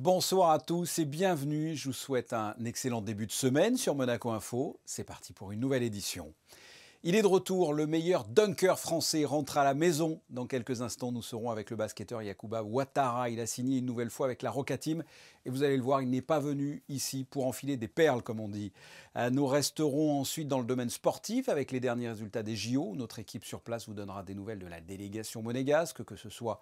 Bonsoir à tous et bienvenue. Je vous souhaite un excellent début de semaine sur Monaco Info. C'est parti pour une nouvelle édition. Il est de retour, le meilleur dunker français rentre à la maison. Dans quelques instants, nous serons avec le basketteur Yacouba Ouattara. Il a signé une nouvelle fois avec la Roca Team. Et vous allez le voir, il n'est pas venu ici pour enfiler des perles, comme on dit. Nous resterons ensuite dans le domaine sportif avec les derniers résultats des JO. Notre équipe sur place vous donnera des nouvelles de la délégation monégasque, que ce soit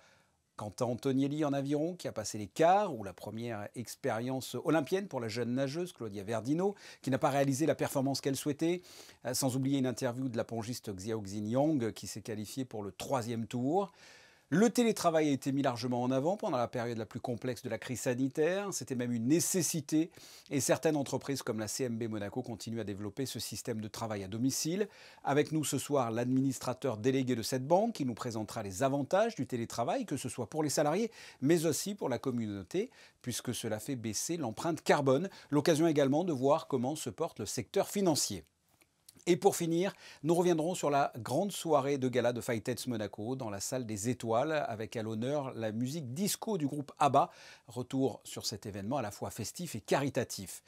Quentin Antonielli en aviron, qui a passé les quarts, ou la première expérience olympienne pour la jeune nageuse Claudia Verdino, qui n'a pas réalisé la performance qu'elle souhaitait, sans oublier une interview de la pongiste Xiao Xingyang, qui s'est qualifiée pour le 3e tour. Le télétravail a été mis largement en avant pendant la période la plus complexe de la crise sanitaire. C'était même une nécessité et certaines entreprises comme la CMB Monaco continuent à développer ce système de travail à domicile. Avec nous ce soir, l'administrateur délégué de cette banque qui nous présentera les avantages du télétravail, que ce soit pour les salariés mais aussi pour la communauté, puisque cela fait baisser l'empreinte carbone. L'occasion également de voir comment se porte le secteur financier. Et pour finir, nous reviendrons sur la grande soirée de gala de Fightets Monaco dans la salle des Étoiles, avec à l'honneur la musique disco du groupe ABBA. Retour sur cet événement à la fois festif et caritatif.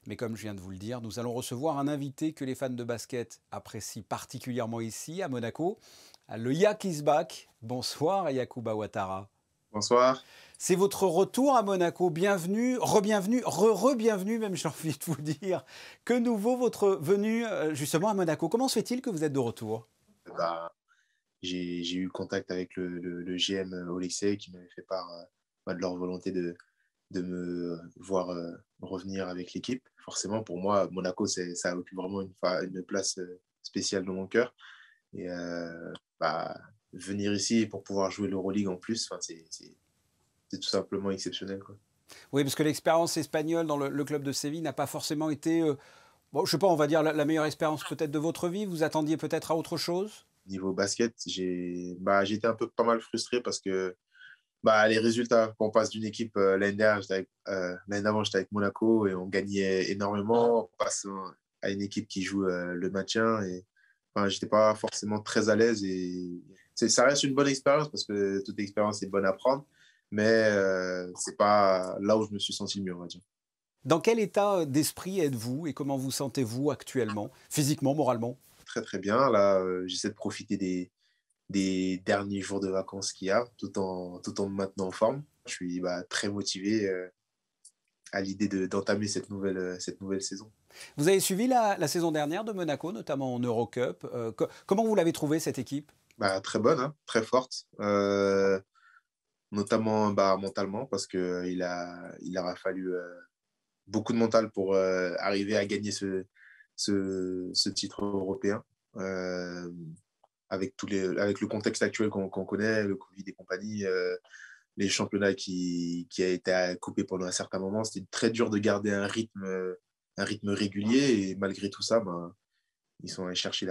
Mais comme je viens de vous le dire, nous allons recevoir un invité que les fans de basket apprécient particulièrement ici, à Monaco. Le Yak is back. Bonsoir Yacouba Ouattara. Bonsoir. C'est votre retour à Monaco. Bienvenue, re-bienvenue, re-bienvenue même, j'ai envie de vous dire. Que nouveau votre venue justement à Monaco? Comment se fait-il que vous êtes de retour? Bah, j'ai eu contact avec le GM au lycée qui m'avait fait part de leur volonté de me voir revenir avec l'équipe. Forcément, pour moi, Monaco, ça occupe vraiment une place spéciale dans mon cœur. Et venir ici pour pouvoir jouer l'Euroleague en plus, c'est tout simplement exceptionnel, quoi. Oui, parce que l'expérience espagnole dans le club de Séville n'a pas forcément été, bon, je sais pas, on va dire la meilleure expérience peut-être de votre vie. Vous attendiez peut-être à autre chose? Niveau basket, j'étais un peu pas mal frustré parce que les résultats, quand on passe d'une équipe, l'année d'avant, j'étais avec Monaco et on gagnait énormément. On passe à une équipe qui joue le maintien et j'étais pas forcément très à l'aise. Et ça reste une bonne expérience parce que toute expérience est bonne à prendre, mais c'est pas là où je me suis senti mieux, on va dire. Dans quel état d'esprit êtes-vous et comment vous sentez-vous actuellement, physiquement, moralement? Très, très bien. Là, j'essaie de profiter des derniers jours de vacances qu'il y a, tout en me maintenant en forme. Je suis très motivé à l'idée d'entamer cette nouvelle saison. Vous avez suivi la saison dernière de Monaco, notamment en Eurocup. Comment vous l'avez trouvé cette équipe? Très bonne, hein, très forte, notamment mentalement, parce qu'il aura fallu beaucoup de mental pour arriver à gagner ce titre européen. Avec le contexte actuel qu'on connaît, le Covid et compagnie, les championnats qui a été coupé pendant un certain moment, c'était très dur de garder un rythme régulier et malgré tout ça, ils sont allés chercher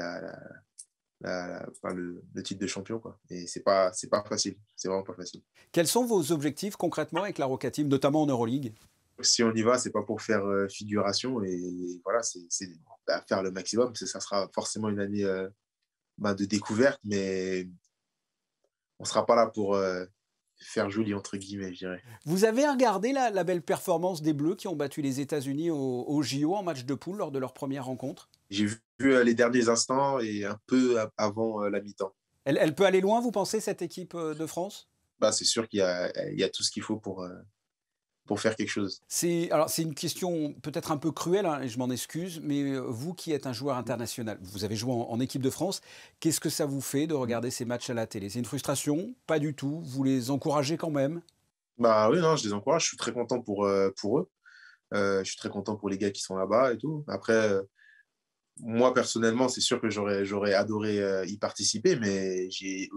le titre de champion, quoi. Et c'est pas facile, c'est vraiment pas facile. Quels sont vos objectifs concrètement avec la Roca Team, notamment en Euroleague? Si on y va, c'est pas pour faire figuration et voilà, c'est à faire le maximum. Ça sera forcément une année de découverte, mais on sera pas là pour faire joli, entre guillemets, je dirais. Vous avez regardé la belle performance des Bleus qui ont battu les États-Unis au JO en match de poule lors de leur première rencontre? J'ai vu les derniers instants et un peu avant la mi-temps. Elle peut aller loin, vous pensez, cette équipe de France? C'est sûr il y a tout ce qu'il faut pour faire quelque chose. C'est une question peut-être un peu cruelle, hein, et je m'en excuse, mais vous qui êtes un joueur international, vous avez joué en équipe de France, qu'est-ce que ça vous fait de regarder ces matchs à la télé? C'est une frustration? Pas du tout. Vous les encouragez quand même? Oui, non, je les encourage. Je suis très content pour eux. Je suis très content pour les gars qui sont là-bas et tout. Après, moi, personnellement, c'est sûr que j'aurais adoré y participer, mais j'ai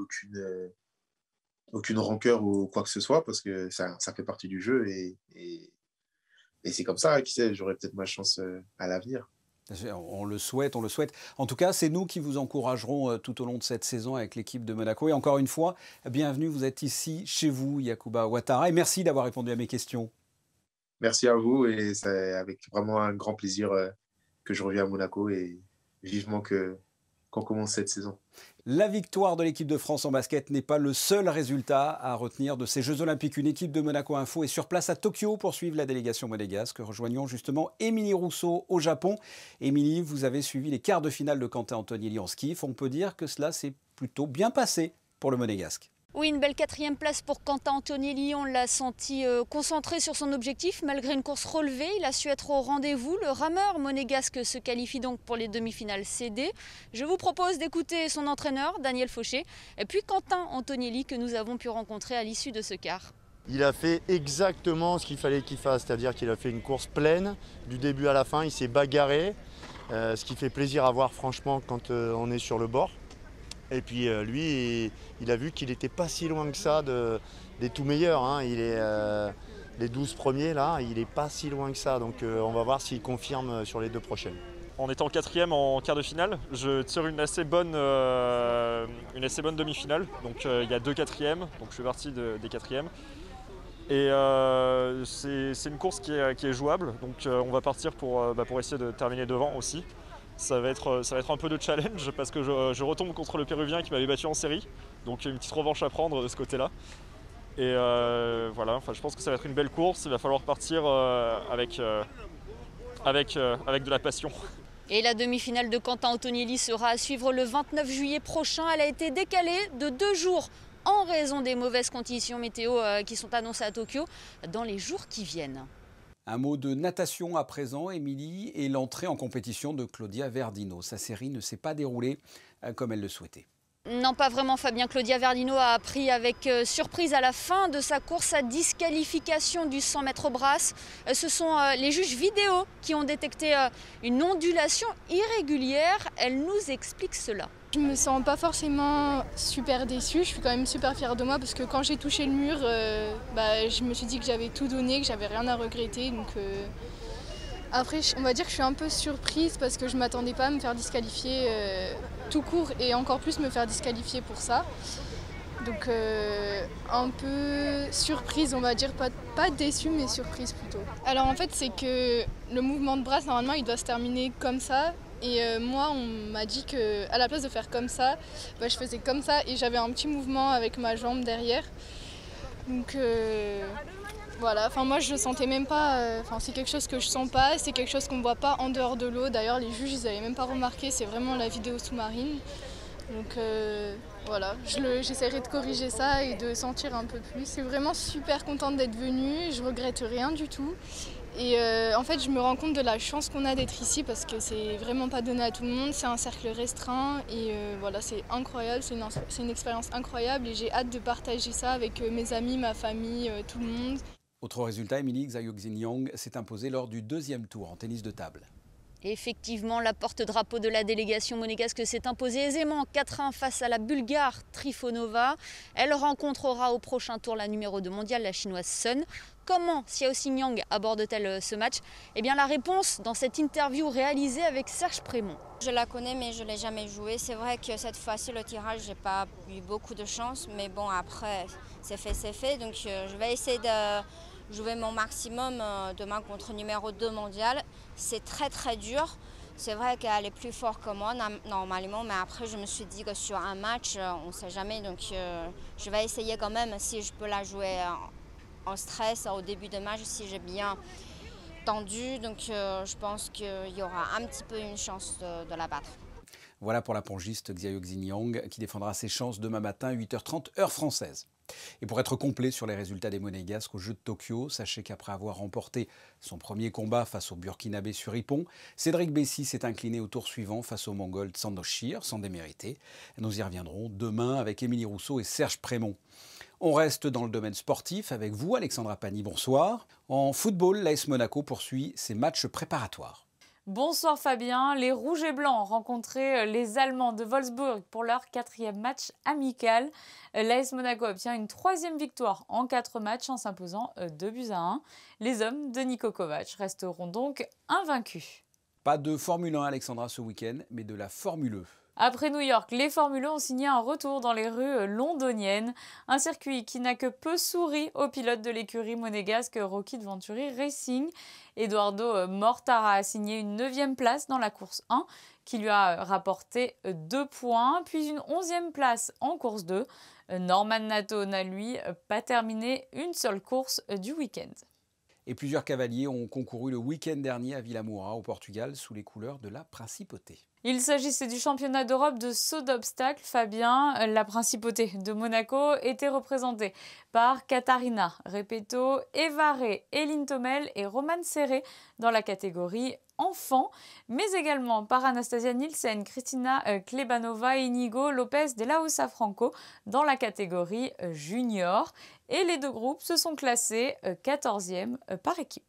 aucune rancœur ou quoi que ce soit parce que ça fait partie du jeu et c'est comme ça, hein, qui sait, j'aurai peut-être ma chance à l'avenir. On le souhaite, on le souhaite. En tout cas, c'est nous qui vous encouragerons tout au long de cette saison avec l'équipe de Monaco. Et encore une fois, bienvenue, vous êtes ici, chez vous, Yacouba Ouattara. Et merci d'avoir répondu à mes questions. Merci à vous et c'est avec vraiment un grand plaisir que je reviens à Monaco et vivement que qu'on commence cette saison. La victoire de l'équipe de France en basket n'est pas le seul résultat à retenir de ces Jeux Olympiques. Une équipe de Monaco Info est sur place à Tokyo pour suivre la délégation monégasque. Rejoignons justement Émilie Rousseau au Japon. Émilie, vous avez suivi les quarts de finale de Quentin Antonelli en skiff. On peut dire que cela s'est plutôt bien passé pour le monégasque. Oui, une belle 4e place pour Quentin Antonelli. On l'a senti concentré sur son objectif. Malgré une course relevée, il a su être au rendez-vous. Le rameur monégasque se qualifie donc pour les demi-finales CD. Je vous propose d'écouter son entraîneur, Daniel Fauché, et puis Quentin Antonelli que nous avons pu rencontrer à l'issue de ce quart. Il a fait exactement ce qu'il fallait qu'il fasse, c'est-à-dire qu'il a fait une course pleine du début à la fin. Il s'est bagarré, ce qui fait plaisir à voir franchement quand on est sur le bord. Et puis lui, il a vu qu'il n'était pas si loin que ça des tout meilleurs. Hein. Il est les 12 premiers là, il n'est pas si loin que ça. Donc on va voir s'il confirme sur les 2 prochaines. En étant 4e en quart de finale, je tire une assez bonne demi-finale. Donc il y a 2 4e, donc je fais partie des 4e. Et c'est une course qui est jouable. Donc on va partir pour essayer de terminer devant aussi. Ça va être un peu de challenge parce que je retombe contre le Péruvien qui m'avait battu en série. Donc une petite revanche à prendre de ce côté-là. Et voilà, enfin, je pense que ça va être une belle course. Il va falloir partir avec de la passion. Et la demi-finale de Quentin Antonelli sera à suivre le 29 juillet prochain. Elle a été décalée de 2 jours en raison des mauvaises conditions météo qui sont annoncées à Tokyo dans les jours qui viennent. Un mot de natation à présent, Émilie, et l'entrée en compétition de Claudia Verdino. Sa série ne s'est pas déroulée comme elle le souhaitait. Non, pas vraiment Fabien. Claudia Verdino a appris avec surprise à la fin de sa course sa disqualification du 100 mètres brasse. Ce sont les juges vidéo qui ont détecté une ondulation irrégulière. Elle nous explique cela. Je me sens pas forcément super déçue, je suis quand même super fière de moi parce que quand j'ai touché le mur, je me suis dit que j'avais tout donné, que j'avais rien à regretter. Donc, après, on va dire que je suis un peu surprise parce que je m'attendais pas à me faire disqualifier tout court et encore plus me faire disqualifier pour ça. Donc un peu surprise, on va dire, pas déçue mais surprise plutôt. Alors en fait c'est que le mouvement de brasse normalement il doit se terminer comme ça. Et moi, on m'a dit qu'à la place de faire comme ça, je faisais comme ça et j'avais un petit mouvement avec ma jambe derrière. Donc voilà, enfin moi je le sentais même pas, c'est quelque chose que je sens pas, c'est quelque chose qu'on voit pas en dehors de l'eau. D'ailleurs les juges ils avaient même pas remarqué, c'est vraiment la vidéo sous-marine. Donc voilà, j'essaierai de corriger ça et de sentir un peu plus. Je suis vraiment super contente d'être venue, je regrette rien du tout. Et en fait, je me rends compte de la chance qu'on a d'être ici parce que c'est vraiment pas donné à tout le monde, c'est un cercle restreint et voilà, c'est incroyable, c'est une expérience incroyable et j'ai hâte de partager ça avec mes amis, ma famille, tout le monde. Autre résultat, Émilie, Xiao Xingyang s'est imposée lors du 2e tour en tennis de table. Effectivement, la porte-drapeau de la délégation monégasque s'est imposée aisément 4-1 face à la Bulgare Trifonova. Elle rencontrera au prochain tour la numéro 2 mondiale, la chinoise Sun. Comment Xiao Xingyang aborde-t-elle ce match? Eh bien la réponse dans cette interview réalisée avec Serge Prémont. Je la connais mais je ne l'ai jamais jouée. C'est vrai que cette fois-ci le tirage, j'ai pas eu beaucoup de chance. Mais bon après c'est fait. Donc je vais essayer de jouer mon maximum demain contre numéro 2 mondial. C'est très dur. C'est vrai qu'elle est plus forte que moi normalement, mais après je me suis dit que sur un match, on ne sait jamais. Donc je vais essayer quand même si je peux la jouer en stress au début de match, si j'ai bien tendu. Donc je pense qu'il y aura un petit peu une chance de la battre. Voilà pour la pongiste Xiao Xingyang qui défendra ses chances demain matin 8h30 heure française. Et pour être complet sur les résultats des Monégasques aux Jeux de Tokyo, sachez qu'après avoir remporté son premier combat face au Burkinabé sur Ippon, Cédric Bessy s'est incliné au tour suivant face au Mongol Tsandoshir, sans démériter. Nous y reviendrons demain avec Émilie Rousseau et Serge Prémont. On reste dans le domaine sportif avec vous, Alexandra Pani, bonsoir. En football, l'AS Monaco poursuit ses matchs préparatoires. Bonsoir Fabien, les Rouges et Blancs ont rencontré les Allemands de Wolfsburg pour leur 4e match amical. L'AS Monaco obtient une 3e victoire en 4 matchs en s'imposant 2-1. Les hommes de Niko Kovac resteront donc invaincus. Pas de Formule 1, Alexandra, ce week-end, mais de la Formule E. Après New York, les Formule 1 ont signé un retour dans les rues londoniennes, un circuit qui n'a que peu souri au pilote de l'écurie monégasque Rocket Venturi Racing. Eduardo Mortara a signé une 9e place dans la course 1 qui lui a rapporté 2 points, puis une 11e place en course 2. Norman Nato n'a lui pas terminé une seule course du week-end. Et plusieurs cavaliers ont concouru le week-end dernier à Vilamoura, au Portugal, sous les couleurs de la Principauté. Il s'agissait du championnat d'Europe de saut d'obstacles. Fabien, la Principauté de Monaco était représentée par Katarina Repetto, Eva Ré, Eline Tomel et Romane Serré dans la catégorie enfants, mais également par Anastasia Nielsen, Cristina Klebanova et Inigo Lopez de la Ossa Franco dans la catégorie junior. Et les deux groupes se sont classés 14e par équipe.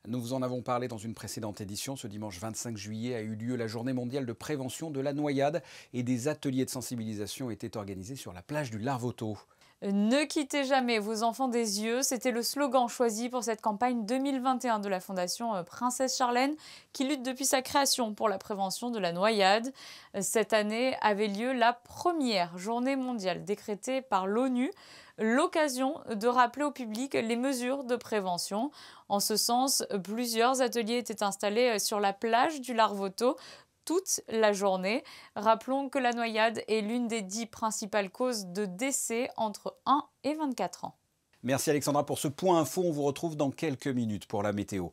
Nous vous en avons parlé dans une précédente édition. Ce dimanche 25 juillet a eu lieu la journée mondiale de prévention de la noyade et des ateliers de sensibilisation étaient organisés sur la plage du Larvoto. Ne quittez jamais vos enfants des yeux, c'était le slogan choisi pour cette campagne 2021 de la Fondation Princesse Charlène qui lutte depuis sa création pour la prévention de la noyade. Cette année avait lieu la première journée mondiale décrétée par l'ONU, l'occasion de rappeler au public les mesures de prévention. En ce sens, plusieurs ateliers étaient installés sur la plage du Larvoto toute la journée. Rappelons que la noyade est l'une des 10 principales causes de décès entre 1 et 24 ans. Merci Alexandra pour ce point info. On vous retrouve dans quelques minutes pour la météo.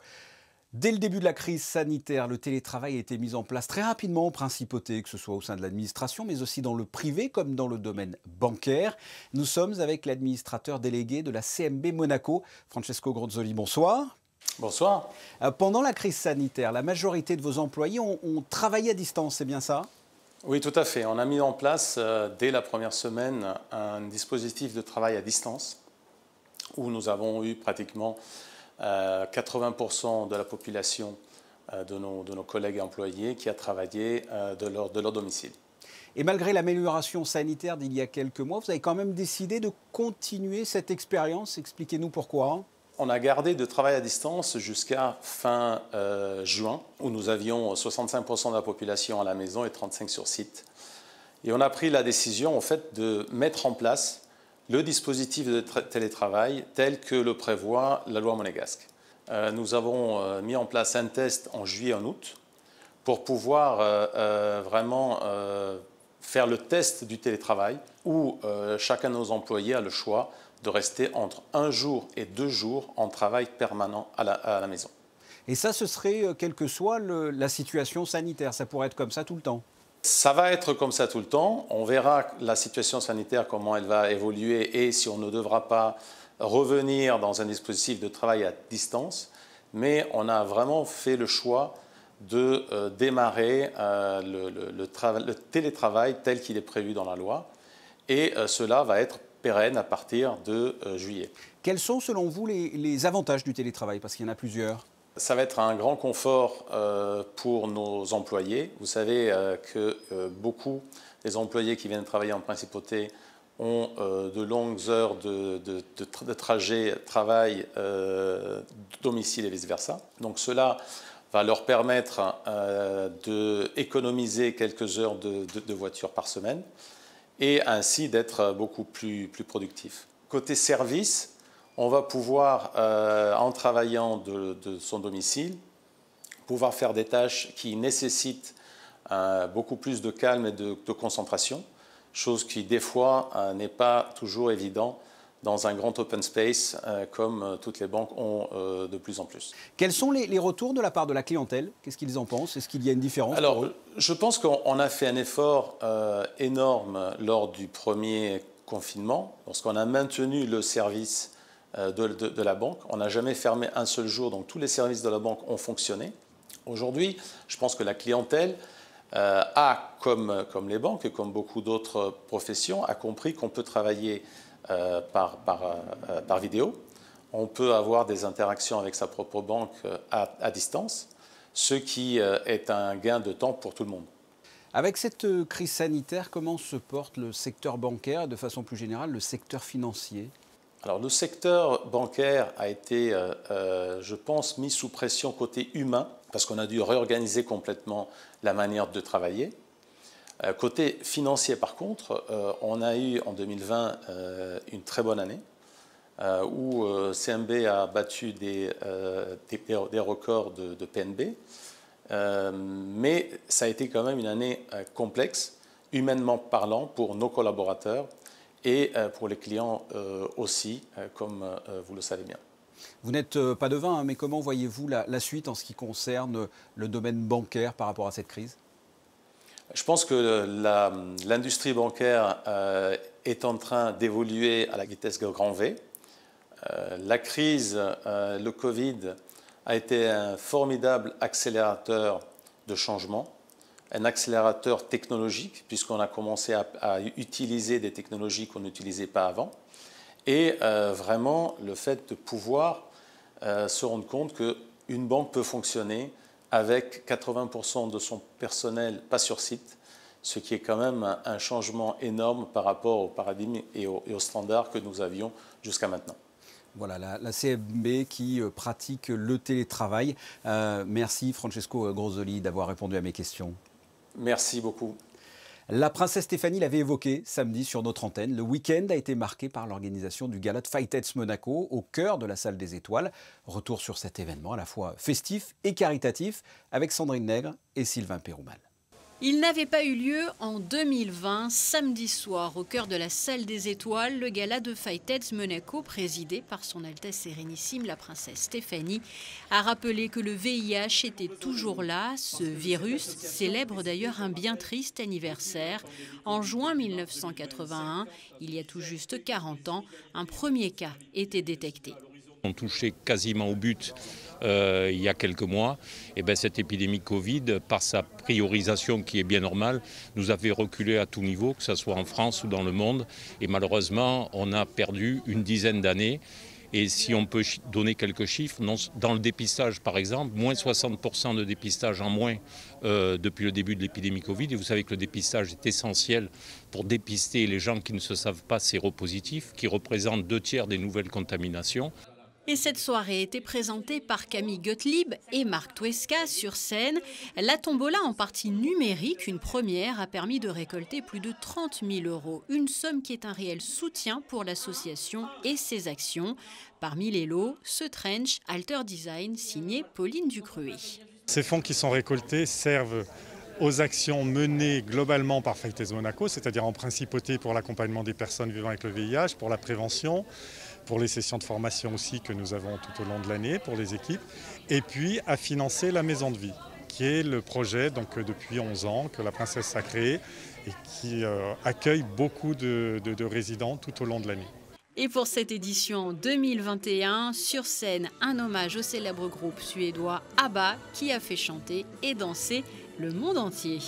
Dès le début de la crise sanitaire, le télétravail a été mis en place très rapidement en principauté, que ce soit au sein de l'administration, mais aussi dans le privé comme dans le domaine bancaire. Nous sommes avec l'administrateur délégué de la CMB Monaco, Francesco Grozzoli. Bonsoir. Bonsoir. Pendant la crise sanitaire, la majorité de vos employés ont travaillé à distance, c'est bien ça ? Oui, tout à fait. On a mis en place, dès la première semaine, un dispositif de travail à distance où nous avons eu pratiquement 80% de la population de nos collègues employés qui a travaillé de leur domicile. Et malgré l'amélioration sanitaire d'il y a quelques mois, vous avez quand même décidé de continuer cette expérience. Expliquez-nous pourquoi. On a gardé de travail à distance jusqu'à fin juin, où nous avions 65% de la population à la maison et 35% sur site. Et on a pris la décision, en fait, de mettre en place le dispositif de télétravail tel que le prévoit la loi monégasque. Nous avons mis en place un test en juillet et en août pour pouvoir vraiment faire le test du télétravail où chacun de nos employés a le choix de rester entre 1 jour et 2 jours en travail permanent à la maison. Et ça, ce serait quelle que soit la situation sanitaire, ça pourrait être comme ça tout le temps? Ça va être comme ça tout le temps. On verra la situation sanitaire, comment elle va évoluer et si on ne devra pas revenir dans un dispositif de travail à distance. Mais on a vraiment fait le choix de démarrer le télétravail tel qu'il est prévu dans la loi. Et cela va être pérenne à partir de juillet. Quels sont selon vous les avantages du télétravail? Parce qu'il y en a plusieurs. Ça va être un grand confort pour nos employés. Vous savez que beaucoup des employés qui viennent travailler en principauté ont de longues heures de trajet travail domicile et vice-versa. Donc cela va leur permettre d'économiser quelques heures de voiture par semaine et ainsi d'être beaucoup plus productifs. Côté service, on va pouvoir, en travaillant de son domicile, pouvoir faire des tâches qui nécessitent beaucoup plus de calme et de concentration, chose qui, des fois, n'est pas toujours évident dans un grand open space comme toutes les banques ont de plus en plus. Quels sont les retours de la part de la clientèle? Qu'est-ce qu'ils en pensent? Est-ce qu'il y a une différence? Alors, je pense qu'on a fait un effort énorme lors du premier confinement, lorsqu'on a maintenu le service de la banque. On n'a jamais fermé un seul jour, donc tous les services de la banque ont fonctionné. Aujourd'hui, je pense que la clientèle a, comme les banques et comme beaucoup d'autres professions, a compris qu'on peut travailler par vidéo. On peut avoir des interactions avec sa propre banque à distance, ce qui est un gain de temps pour tout le monde. Avec cette crise sanitaire, comment se porte le secteur bancaire et de façon plus générale le secteur financier? Alors, le secteur bancaire a été, je pense, mis sous pression côté humain, parce qu'on a dû réorganiser complètement la manière de travailler. Côté financier, par contre, on a eu en 2020 une très bonne année où CMB a battu des records de PNB. Mais ça a été quand même une année complexe, humainement parlant, pour nos collaborateurs et pour les clients aussi, comme vous le savez bien. Vous n'êtes pas devin, hein, mais comment voyez-vous la suite en ce qui concerne le domaine bancaire par rapport à cette crise ? Je pense que l'industrie bancaire est en train d'évoluer à la vitesse grand V. La crise, le Covid, a été un formidable accélérateur de changement, un accélérateur technologique, puisqu'on a commencé à utiliser des technologies qu'on n'utilisait pas avant. Et vraiment, le fait de pouvoir se rendre compte qu'une banque peut fonctionner avec 80% de son personnel pas sur site, ce qui est quand même un changement énorme par rapport au paradigme et aux standards que nous avions jusqu'à maintenant. Voilà, la CMB qui pratique le télétravail. Merci Francesco Grosoli d'avoir répondu à mes questions. Merci beaucoup. La princesse Stéphanie l'avait évoqué samedi sur notre antenne. Le week-end a été marqué par l'organisation du gala de Fightets Monaco au cœur de la salle des étoiles. Retour sur cet événement à la fois festif et caritatif avec Sandrine Nègre et Sylvain Péroumal. Il n'avait pas eu lieu en 2020, samedi soir, au cœur de la salle des étoiles, le gala de Fightets Monaco, présidé par son Altesse Sérénissime, la princesse Stéphanie, a rappelé que le VIH était toujours là. Ce virus célèbre d'ailleurs un bien triste anniversaire. En juin 1981, il y a tout juste 40 ans, un premier cas était détecté. On touchait quasiment au but il y a quelques mois. Et bien, cette épidémie Covid, par sa priorisation qui est bien normale, nous avait reculé à tout niveau, que ce soit en France ou dans le monde. Et malheureusement, on a perdu une dizaine d'années. Et si on peut donner quelques chiffres, dans le dépistage par exemple, moins 60% de dépistage en moins depuis le début de l'épidémie Covid. Et vous savez que le dépistage est essentiel pour dépister les gens qui ne se savent pas séropositifs, qui représentent 2/3 des nouvelles contaminations. Et cette soirée était présentée par Camille Gottlieb et Marc Tuesca sur scène. La tombola en partie numérique, une première, a permis de récolter plus de 30 000 €. Une somme qui est un réel soutien pour l'association et ses actions. Parmi les lots, ce trench Alter Design signé Pauline Ducruet. Ces fonds qui sont récoltés servent aux actions menées globalement par Fightets Monaco, c'est-à-dire en principauté pour l'accompagnement des personnes vivant avec le VIH, pour la prévention, pour les sessions de formation aussi que nous avons tout au long de l'année pour les équipes, et puis à financer la maison de vie, qui est le projet donc, depuis 11 ans que la princesse a créé et qui accueille beaucoup de résidents tout au long de l'année. Et pour cette édition 2021, sur scène, un hommage au célèbre groupe suédois ABBA qui a fait chanter et danser le monde entier.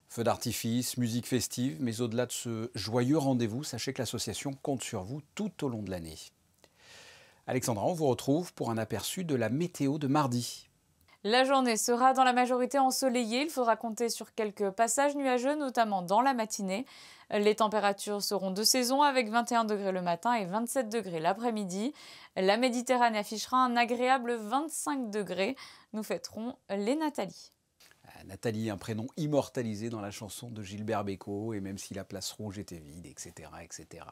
Feux d'artifice, musique festive, mais au-delà de ce joyeux rendez-vous, sachez que l'association compte sur vous tout au long de l'année. Alexandra, on vous retrouve pour un aperçu de la météo de mardi. La journée sera dans la majorité ensoleillée. Il faudra compter sur quelques passages nuageux, notamment dans la matinée. Les températures seront de saison avec 21 degrés le matin et 27 degrés l'après-midi. La Méditerranée affichera un agréable 25 degrés. Nous fêterons les Nathalie. Nathalie, un prénom immortalisé dans la chanson de Gilbert Bécaud, et même si la place rouge était vide, etc., etc.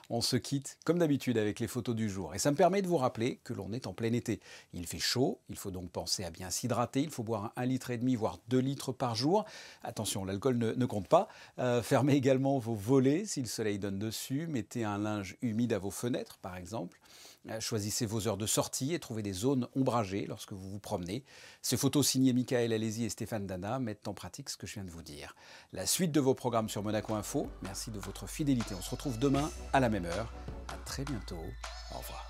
On se quitte, comme d'habitude, avec les photos du jour. Et ça me permet de vous rappeler que l'on est en plein été. Il fait chaud, il faut donc penser à bien s'hydrater. Il faut boire 1,5 litre, voire 2 litres par jour. Attention, l'alcool ne compte pas. Fermez également vos volets si le soleil donne dessus. Mettez un linge humide à vos fenêtres, par exemple. Choisissez vos heures de sortie et trouvez des zones ombragées lorsque vous vous promenez. Ces photos signées Michael Alési et Stéphane Dana mettent en pratique ce que je viens de vous dire. La suite de vos programmes sur Monaco Info. Merci de votre fidélité. On se retrouve demain à la même heure. À très bientôt. Au revoir.